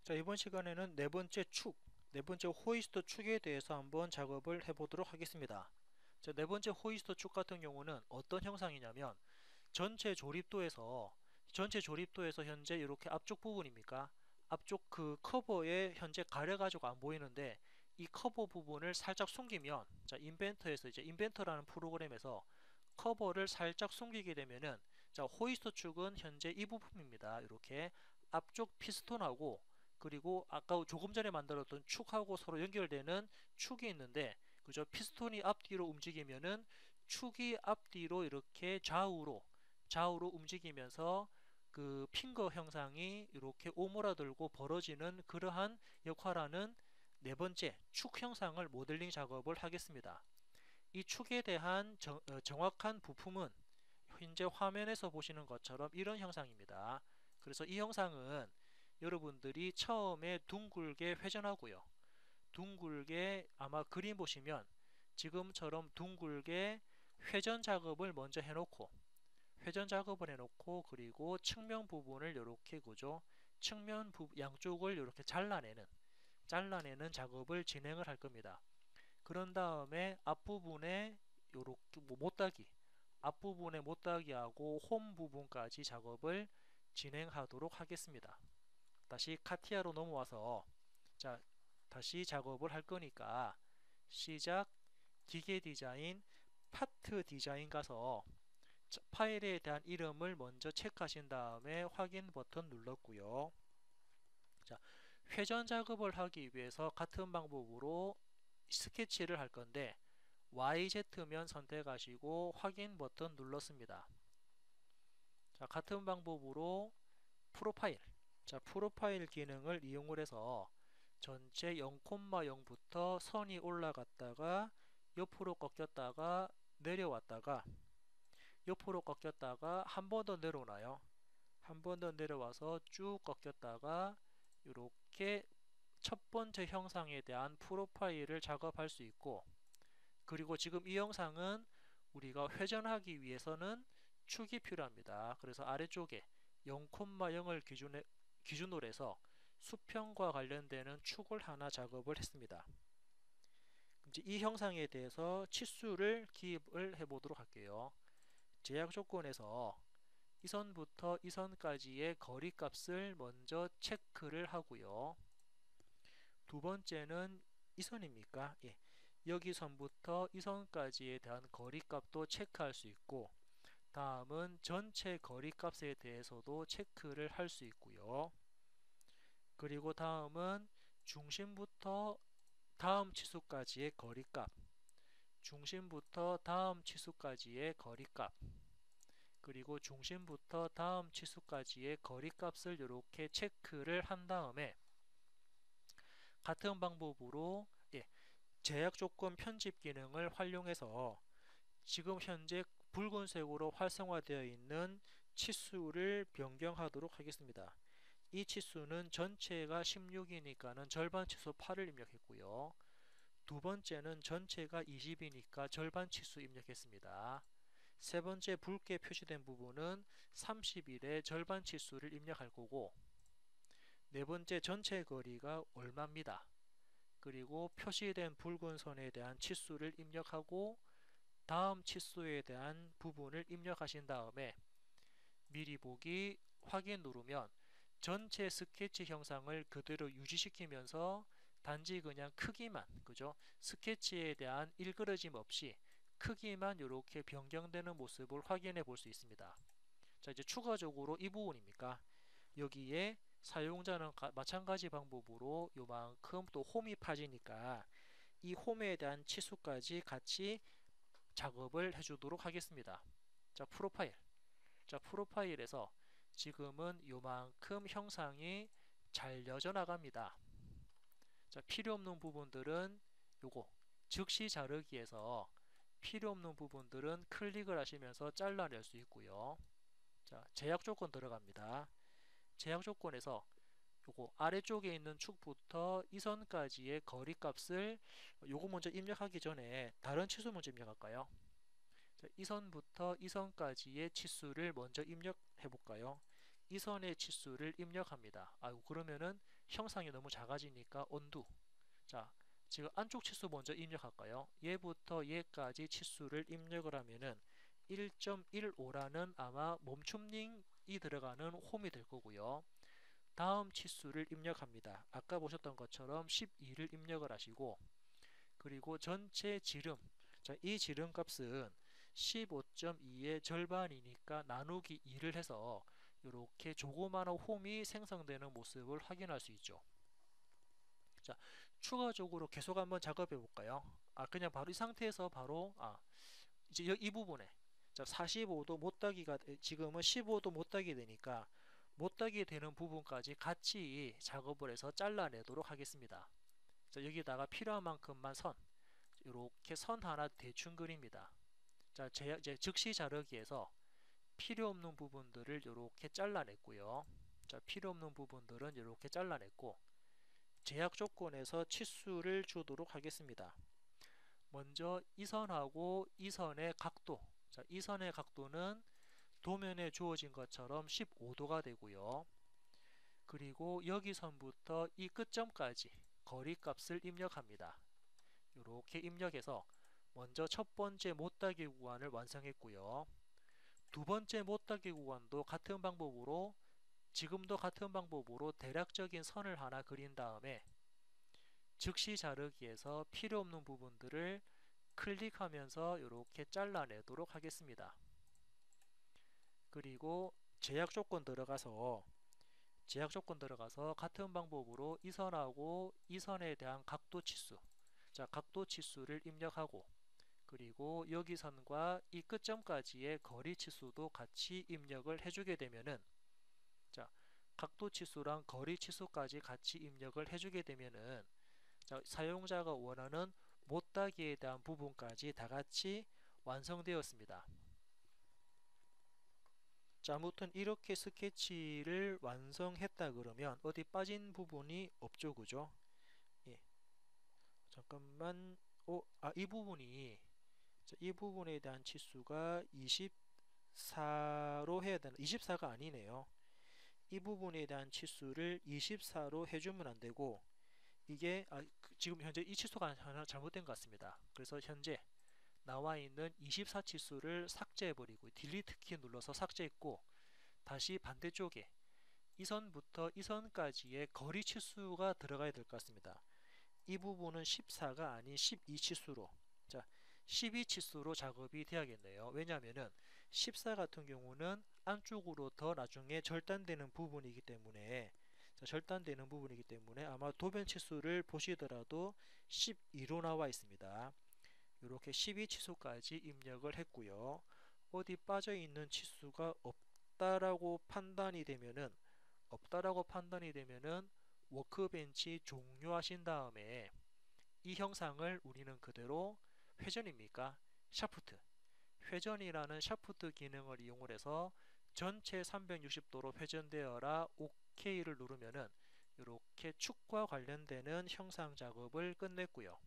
자, 이번 시간에는 네 번째 축, 네 번째 호이스트 축에 대해서 한번 작업을 해보도록 하겠습니다. 자, 네 번째 호이스트 축 같은 경우는 어떤 형상이냐면 전체 조립도에서 현재 이렇게 앞쪽 부분입니까? 앞쪽 그 커버에 현재 가려가지고 안 보이는데 이 커버 부분을 살짝 숨기면, 자, 인벤터에서 이제 인벤터라는 프로그램에서 커버를 살짝 숨기게 되면은, 자, 호이스트 축은 현재 이 부품입니다. 이렇게 앞쪽 피스톤하고, 그리고 아까 조금 전에 만들었던 축하고 서로 연결되는 축이 있는데, 그죠? 피스톤이 앞뒤로 움직이면은 축이 앞뒤로 이렇게 좌우로 움직이면서 그 핑거 형상이 이렇게 오므라들고 벌어지는 그러한 역할하는 네 번째 축 형상을 모델링 작업을 하겠습니다. 이 축에 대한 정확한 부품은 현재 화면에서 보시는 것처럼 이런 형상입니다. 그래서 이 형상은 여러분들이 처음에 둥글게 회전하고요. 둥글게 아마 그림 보시면 지금처럼 둥글게 회전 작업을 해놓고 그리고 측면 부분을 이렇게 그죠? 양쪽을 이렇게 잘라내는 작업을 진행을 할 겁니다. 그런 다음에 앞부분에 요렇게 못따기하고 홈 부분까지 작업을 진행하도록 하겠습니다. 다시 카티아로 넘어와서, 자, 다시 작업을 할 거니까 시작, 기계 디자인, 파트 디자인 가서 파일에 대한 이름을 먼저 체크하신 다음에 확인 버튼 눌렀고요. 자, 회전 작업을 하기 위해서 같은 방법으로 스케치를 할 건데 YZ면 선택하시고 확인 버튼 눌렀습니다. 자, 같은 방법으로 프로파일, 자, 프로파일 기능을 이용을 해서 전체 0,0부터 선이 올라갔다가 옆으로 꺾였다가 내려왔다가 옆으로 꺾였다가 한 번 더 내려오나요? 한 번 더 내려와서 쭉 꺾였다가 이렇게 첫 번째 형상에 대한 프로파일을 작업할 수 있고, 그리고 지금 이 영상은 우리가 회전하기 위해서는 축이 필요합니다. 그래서 아래쪽에 0,0을 기준으로 해서 수평과 관련되는 축을 하나 작업을 했습니다. 이제 이 형상에 대해서 치수를 기입을 해보도록 할게요. 제약 조건에서 이 선부터 이 선까지의 거리 값을 먼저 체크를 하고요. 두 번째는 이 선입니까? 예. 여기 선부터 이 선까지에 대한 거리 값도 체크할 수 있고, 다음은 전체 거리 값에 대해서도 체크를 할 수 있고요. 그리고 다음은 중심부터 다음 치수까지의 거리값, 중심부터 다음 치수까지의 거리값, 그리고 중심부터 다음 치수까지의 거리값을 이렇게 체크를 한 다음에 같은 방법으로, 예, 제약 조건 편집 기능을 활용해서 지금 현재 붉은색으로 활성화되어 있는 치수를 변경하도록 하겠습니다. 이 치수는 전체가 16이니까는 절반 치수 8을 입력했고요. 두 번째는 전체가 20이니까 절반 치수 입력했습니다. 세 번째 붉게 표시된 부분은 31의 절반 치수를 입력할 거고, 네 번째 전체 거리가 얼마입니다. 그리고 표시된 붉은 선에 대한 치수를 입력하고 다음 치수에 대한 부분을 입력하신 다음에 미리 보기 확인 누르면 전체 스케치 형상을 그대로 유지시키면서 단지 그냥 크기만, 그죠? 스케치에 대한 일그러짐 없이 크기만 이렇게 변경되는 모습을 확인해 볼 수 있습니다. 자, 이제 추가적으로 이 부분입니까? 여기에 사용자는 마찬가지 방법으로 요만큼 또 홈이 파지니까 이 홈에 대한 치수까지 같이 작업을 해주도록 하겠습니다. 자, 프로파일에서 지금은 요만큼 형상이 잘려져 나갑니다. 자, 필요 없는 부분들은 요거 즉시 자르기에서 필요 없는 부분들은 클릭을 하시면서 잘라낼 수 있고요. 자, 제약 조건 들어갑니다. 제약 조건에서 요거 아래쪽에 있는 축부터 이 선까지의 거리 값을 요거 먼저 입력하기 전에 다른 치수 먼저 입력할까요? 자, 이 선부터 이 선까지의 치수를 먼저 입력해 볼까요? 이 선의 치수를 입력합니다. 그러면은 형상이 너무 작아지니까 언두. 자, 지금 안쪽 치수 먼저 입력할까요? 얘부터 얘까지 치수를 입력을 하면은 1.15라는 아마 멈춤링이 들어가는 홈이 될 거고요. 다음 치수를 입력합니다. 아까 보셨던 것처럼 12를 입력을 하시고, 그리고 전체 지름, 자, 이 지름 값은 15.2의 절반이니까 나누기 2를 해서 이렇게 조그마한 홈이 생성되는 모습을 확인할 수 있죠. 자, 추가적으로 계속 한번 작업해 볼까요? 그냥 바로 이 상태에서 바로 이제 이 부분에, 자, 45도 못따기가 지금은 15도 못따기 되니까 못따기 되는 부분까지 같이 작업을 해서 잘라내도록 하겠습니다. 자, 여기다가 필요한 만큼만 이렇게 선 하나 대충 그립니다. 자, 이제 즉시 자르기에서 필요 없는 부분들을 이렇게 잘라냈고요. 자, 필요 없는 부분들은 이렇게 잘라냈고, 제약 조건에서 치수를 주도록 하겠습니다. 먼저 이 선하고 이 선의 각도, 자, 이 선의 각도는 도면에 주어진 것처럼 15도가 되고요. 그리고 여기 선부터 이 끝점까지 거리값을 입력합니다. 이렇게 입력해서 먼저 첫 번째 못따기 구간을 완성했고요. 두 번째 못따기 구간도 같은 방법으로, 지금도 같은 방법으로 대략적인 선을 하나 그린 다음에 즉시 자르기에서 필요 없는 부분들을 클릭하면서 이렇게 잘라내도록 하겠습니다. 그리고 제약 조건 들어가서 같은 방법으로 이 선하고 이 선에 대한 각도 치수, 자, 각도 치수를 입력하고, 그리고 여기 선과 이 끝점까지의 거리 치수도 같이 입력을 해주게 되면은, 자, 각도 치수랑 거리 치수까지 같이 입력을 해주게 되면은, 자, 사용자가 원하는 못따기에 대한 부분까지 다 같이 완성되었습니다. 자, 아무튼 이렇게 스케치를 완성했다 그러면 어디 빠진 부분이 없죠, 그죠? 예. 잠깐만, 이 부분이, 자, 이 부분에 대한 치수가 24로 해야 되나? 24가 아니네요. 이 부분에 대한 치수를 24로 해주면 안 되고, 이게 지금 현재 이 치수가 하나 잘못된 것 같습니다. 그래서 현재 나와 있는 24 치수를 삭제해버리고 딜리트 키 눌러서 삭제했고, 다시 반대쪽에 이 선부터 이 선까지의 거리 치수가 들어가야 될 것 같습니다. 이 부분은 14가 아닌 12 치수로, 자, 12 치수로 작업이 돼야겠네요. 왜냐하면은 14 같은 경우는 안쪽으로 더 나중에 절단되는 부분이기 때문에, 자, 절단되는 부분이기 때문에 아마 도변 치수를 보시더라도 12로 나와 있습니다. 이렇게 12 치수까지 입력을 했고요. 어디 빠져 있는 치수가 없다라고 판단이 되면은 워크벤치 종료하신 다음에 이 형상을 우리는 그대로 회전입니까? 샤프트. 회전이라는 샤프트 기능을 이용을 해서 전체 360도로 회전되어라 OK를 누르면은 이렇게 축과 관련되는 형상 작업을 끝냈고요.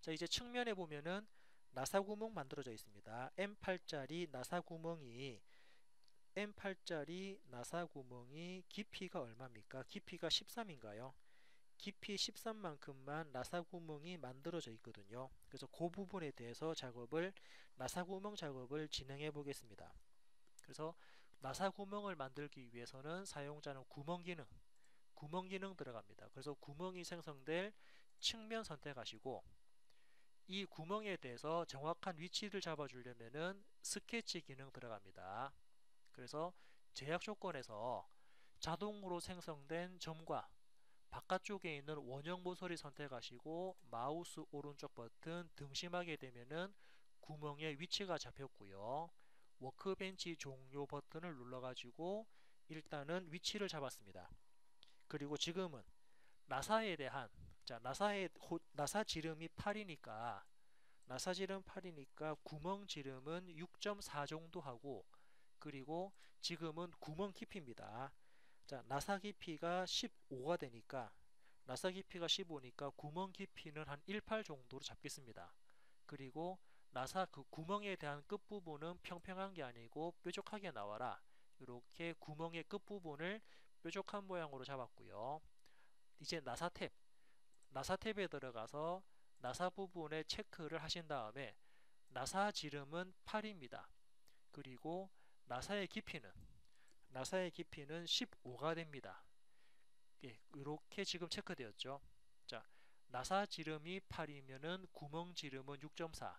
자, 이제 측면에 보면은 나사 구멍 만들어져 있습니다. M8짜리 나사 구멍이 깊이가 얼마입니까? 깊이가 13인가요? 깊이 13만큼만 나사 구멍이 만들어져 있거든요. 그래서 그 부분에 대해서 나사 구멍 작업을 진행해 보겠습니다. 그래서 나사 구멍을 만들기 위해서는 사용자는 구멍 기능 들어갑니다. 그래서 구멍이 생성될 측면 선택하시고, 이 구멍에 대해서 정확한 위치를 잡아주려면은 스케치 기능 들어갑니다. 그래서 제약 조건에서 자동으로 생성된 점과 바깥쪽에 있는 원형 모서리 선택하시고 마우스 오른쪽 버튼 등심하게 되면은 구멍의 위치가 잡혔고요. 워크벤치 종료 버튼을 눌러가지고 일단은 위치를 잡았습니다. 그리고 지금은 나사에 대한, 자, 나사 지름이 8이니까 나사 지름 8이니까 구멍 지름은 6.4 정도 하고, 그리고 지금은 구멍 깊이입니다. 자, 나사 깊이가 15니까 구멍 깊이는 한 18 정도로 잡겠습니다. 그리고 나사 그 구멍에 대한 끝부분은 평평한 게 아니고 뾰족하게 나와라. 이렇게 구멍의 끝부분을 뾰족한 모양으로 잡았고요. 이제 나사 탭에 들어가서 나사 부분에 체크를 하신 다음에 나사 지름은 8입니다. 그리고 나사의 깊이는 15가 됩니다. 예, 이렇게 지금 체크되었죠. 자, 나사 지름이 8이면은 구멍 지름은 6.4,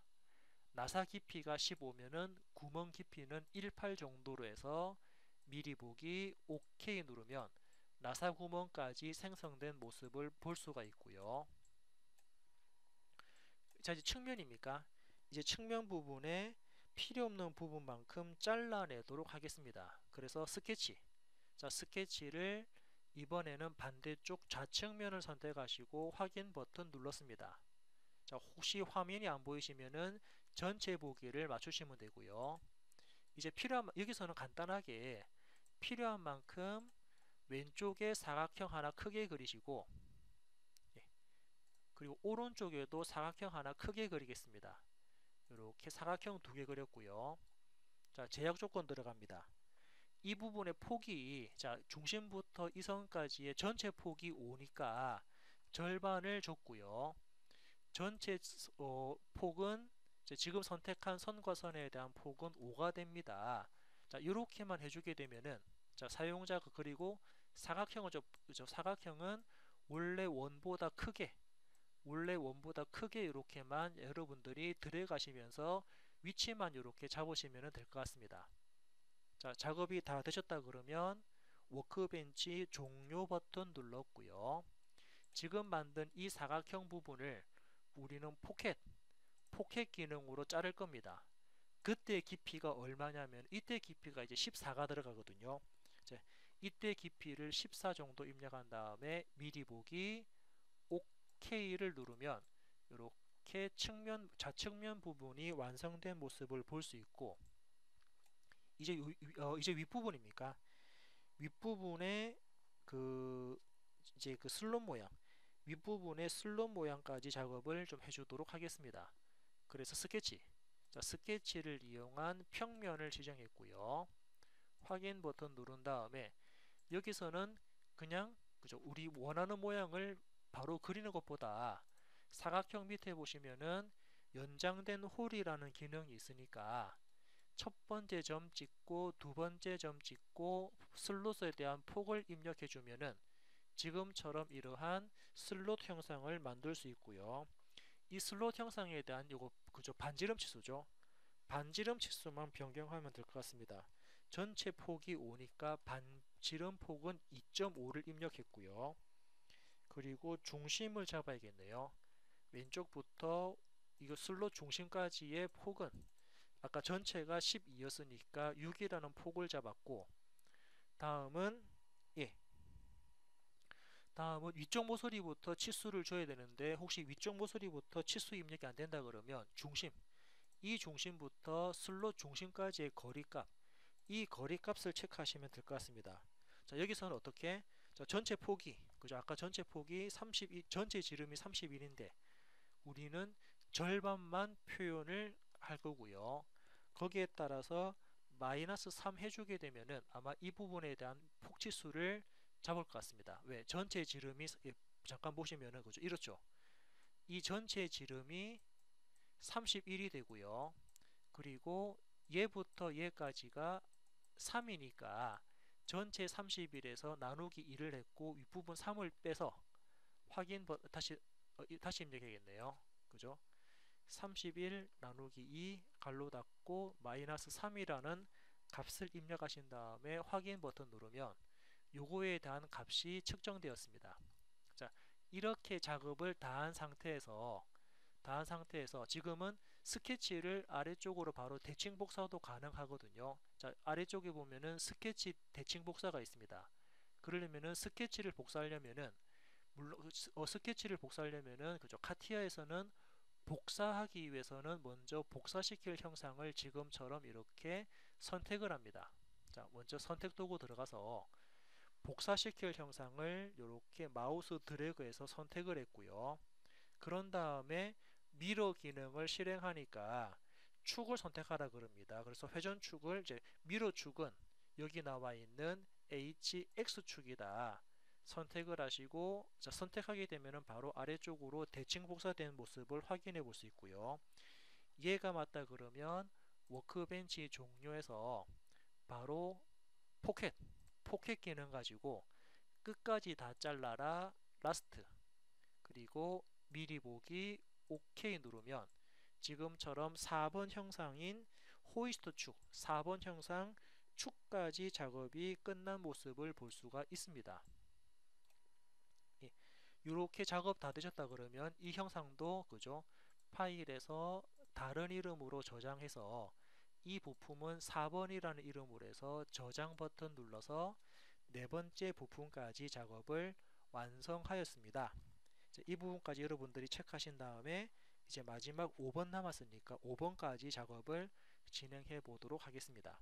나사 깊이가 15면은 구멍 깊이는 18 정도로 해서 미리 보기 OK 누르면 나사 구멍까지 생성된 모습을 볼 수가 있고요. 자, 이제 측면입니까? 이제 측면 부분에 필요 없는 부분만큼 잘라내도록 하겠습니다. 그래서 스케치를 이번에는 반대쪽 좌측면을 선택하시고 확인 버튼 눌렀습니다. 자, 혹시 화면이 안 보이시면은 전체 보기를 맞추시면 되고요. 이제 여기서는 간단하게 필요한 만큼 왼쪽에 사각형 하나 크게 그리시고, 예, 그리고 오른쪽에도 사각형 하나 크게 그리겠습니다. 이렇게 사각형 2개 그렸고요. 자, 제약 조건 들어갑니다. 이 부분의 폭이, 자, 중심부터 이 선까지의 전체 폭이 5니까 절반을 줬고요. 전체 폭은 지금 선택한 선과 선에 대한 폭은 5가 됩니다. 자, 이렇게만 해주게 되면은, 자, 사용자가 그리고 사각형은 원래 원보다 크게 이렇게만 여러분들이 들어가시면서 위치만 이렇게 잡으시면 될 것 같습니다. 자, 작업이 다 되셨다 그러면 워크벤치 종료 버튼 눌렀고요. 지금 만든 이 사각형 부분을 우리는 포켓 기능으로 자를 겁니다. 그때 깊이가 얼마냐면 이때 깊이가 이제 14가 들어가거든요. 이제 이때 깊이를 14 정도 입력한 다음에 미리 보기 OK를 누르면 이렇게 좌측면 부분이 완성된 모습을 볼 수 있고, 이제 윗부분입니까? 윗부분에 그 이제 그 슬롯 모양, 윗부분의 슬롯 모양까지 작업을 좀 해주도록 하겠습니다. 그래서 스케치를 이용한 평면을 지정했고요. 확인 버튼 누른 다음에 여기서는 그냥 그죠, 우리 원하는 모양을 바로 그리는 것보다 사각형 밑에 보시면은 연장된 홀이라는 기능이 있으니까 첫 번째 점 찍고 두 번째 점 찍고 슬롯에 대한 폭을 입력해 주면은 지금처럼 이러한 슬롯 형상을 만들 수 있고요. 이 슬롯 형상에 대한 요거 그죠, 반지름 치수죠. 반지름 치수만 변경하면 될 것 같습니다. 전체 폭이 5니까 반지름 폭은 2.5를 입력했고요. 그리고 중심을 잡아야겠네요. 왼쪽부터 이거 슬롯 중심까지의 폭은 아까 전체가 12였으니까 6이라는 폭을 잡았고, 다음은 예, 다음은 위쪽 모서리부터 치수를 줘야 되는데 혹시 위쪽 모서리부터 치수 입력이 안 된다 그러면 이 중심부터 슬롯 중심까지의 거리값, 이 거리값을 체크하시면 될 것 같습니다. 자, 여기서는 어떻게? 자, 전체 폭이 그죠? 아까 전체 폭이 32, 전체 지름이 31인데 우리는 절반만 표현을 할 거고요. 거기에 따라서 마이너스 3 해주게 되면은 아마 이 부분에 대한 폭치수를 잡을 것 같습니다. 왜? 전체 지름이 잠깐 보시면은 그죠? 이렇죠. 이 전체 지름이 31이 되고요. 그리고 얘부터 얘까지가 3이니까 전체 31에서 나누기 2를 했고 윗부분 3을 빼서 다시 입력해야겠네요. 그죠? 31 나누기 2 갈로 닫고 마이너스 3이라는 값을 입력하신 다음에 확인 버튼 누르면 요거에 대한 값이 측정되었습니다. 자, 이렇게 작업을 다 한 상태에서 지금은 스케치를 아래쪽으로 바로 대칭 복사도 가능하거든요. 자, 아래쪽에 보면은 스케치 대칭 복사가 있습니다. 그러려면은 스케치를 복사하려면은 그죠, 카티아에서는 복사하기 위해서는 먼저 복사시킬 형상을 지금처럼 이렇게 선택을 합니다. 자, 먼저 선택 도구 들어가서 복사시킬 형상을 이렇게 마우스 드래그해서 선택을 했고요. 그런 다음에 미러 기능을 실행하니까 축을 선택하라 그럽니다. 그래서 회전축을 이제 미러 축은 여기 나와 있는 HX축이다 선택을 하시고, 자, 선택하게 되면 바로 아래쪽으로 대칭 복사된 모습을 확인해 볼 수 있고요. 얘가 맞다 그러면 워크벤치 종료해서 바로 포켓, 포켓 기능 가지고 끝까지 다 잘라라 라스트, 그리고 미리 보기 OK 누르면 지금처럼 4번 형상인 호이스트 축, 4번 형상 축까지 작업이 끝난 모습을 볼 수가 있습니다. 예, 이렇게 작업 다 되셨다 그러면 이 형상도 그죠? 파일에서 다른 이름으로 저장해서 이 부품은 4번이라는 이름으로 해서 저장 버튼 눌러서 네 번째 부품까지 작업을 완성하였습니다. 이 부분까지 여러분들이 체크하신 다음에 이제 마지막 5번 남았으니까 5번까지 작업을 진행해 보도록 하겠습니다.